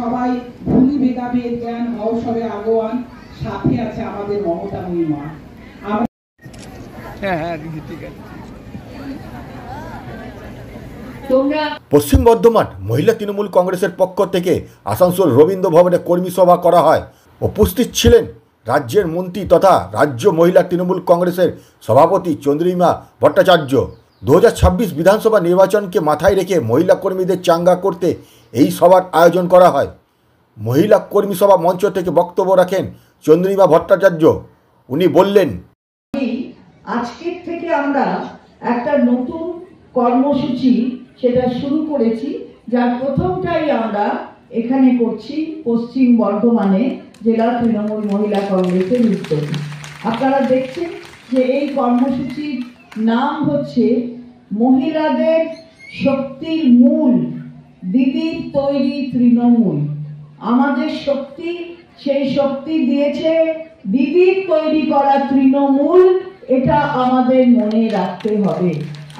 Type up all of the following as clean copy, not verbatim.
সবাই ভুলি ভেদাভেদ জ্ঞান অবসরে আগোয়ান, সাথে আছে আমাদের মমতাময়ী মা। পশ্চিম বর্ধমান মহিলা তৃণমূল কংগ্রেসের পক্ষ থেকে আসানসোল রবীন্দ্র ভবনে কর্মী সভা করা হয়। উপস্থিত ছিলেন রাজ্যের মন্ত্রী তথা রাজ্য মহিলা তৃণমূল কংগ্রেসের সভাপতি চন্দ্রিমা ভট্টাচার্য। 2026 বিধানসভা নির্বাচনকে মাথায় রেখে মহিলা কর্মীদের চাঙ্গা করতে এই সভার আয়োজন করা হয়। মহিলা কর্মী সভা মঞ্চ থেকে বক্তব্য রাখেন চন্দ্রিমা ভট্টাচার্য। উনি বললেন, আজকের থেকে আমরা একটা নতুন কর্মসূচি সেটা শুরু করেছি, যার প্রথমটাই আমরা এখানে করছি পশ্চিম বর্ধমানে জেলা তৃণমূল মহিলা কংগ্রেসের উদ্যোগে। আপনারা দেখছেন যে এই কর্মসূচির নাম হচ্ছে মহিলাদের শক্তির মূল, দিদির তৈরি তৃণমূল। আমাদের শক্তি, সেই শক্তি দিয়েছে দিদির তৈরি করা তৃণমূল, এটা আমাদের মনে রাখতে হবে।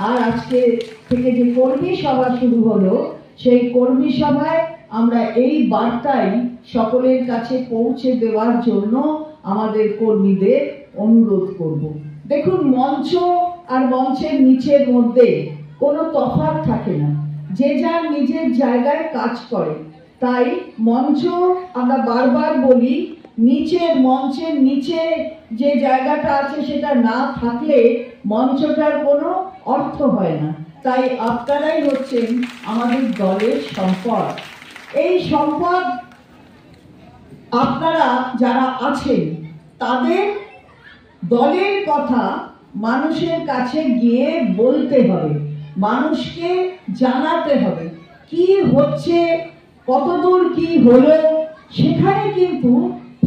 আর আজকে থেকে যে কর্মী সভা শুরু হলো, সেই কর্মী সভায় আমরা এই বার্তাই সকলের কাছে পৌঁছে দেওয়ার জন্য আমাদের কর্মীদের অনুরোধ করব। দেখুন, মঞ্চ আর মঞ্চের নিচের মধ্যে কোনো তফাৎ থাকে না, যে যার নিজের জায়গায় কাজ করে। তাই মঞ্চ আমরা বারবার বলি, মঞ্চের নিচে যে জায়গাটা আছে সেটা না থাকলে মঞ্চটার কোনো অর্থ হয় না। তাই আপনারাই হচ্ছেন আমাদের দলের সম্পদ। এই সম্পদ আপনারা যারা আছেন, তাদের দলের কথা মানুষের কাছে গিয়ে বলতে হবে, মানুষকে জানাতে হবে কি হচ্ছে, কতদূর কি হলো। সেখানে কিন্তু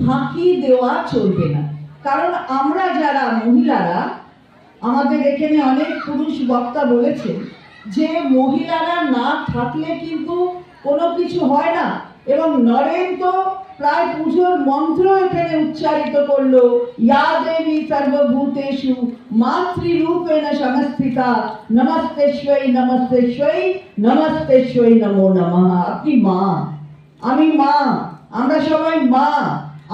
ফাঁকি দেওয়া চলবে না। কারণ আমরা যারা মহিলারা, আমাদের এখানে অনেক পুরুষ বক্তা বলেছেন যে মহিলারা না থাকলে কিন্তু কোনো কিছু হয় না। এবং নরেন তো প্রায় পুজোর মন্ত্র এখানে উচ্চারিত করলো, ইয়া দেবী সর্বভূতেষু মাতৃরূপেণ সংস্থিতা নমস্তেশ্বৈ নমস্তেশ্বৈ নমস্তেশ্বৈ নমো নমঃ। আপনি মা, আমি মা, আমরা সবাই মা।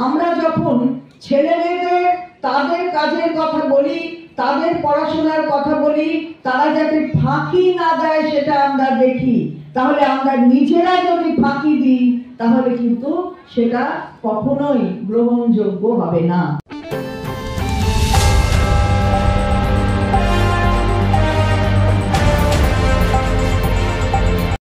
আমরা যখন ছেলে মেয়েদের তাদের কাজের কথা বলি, তাদের পড়াশোনার কথা বলি, তারা যাতে ফাঁকি না দেয় সেটা আমরা দেখি। তাহলে আমরা নিজেরা যদি ফাঁকি দিই, তাহলে কিন্তু সেটা কখনোই গ্রহণযোগ্য হবে না।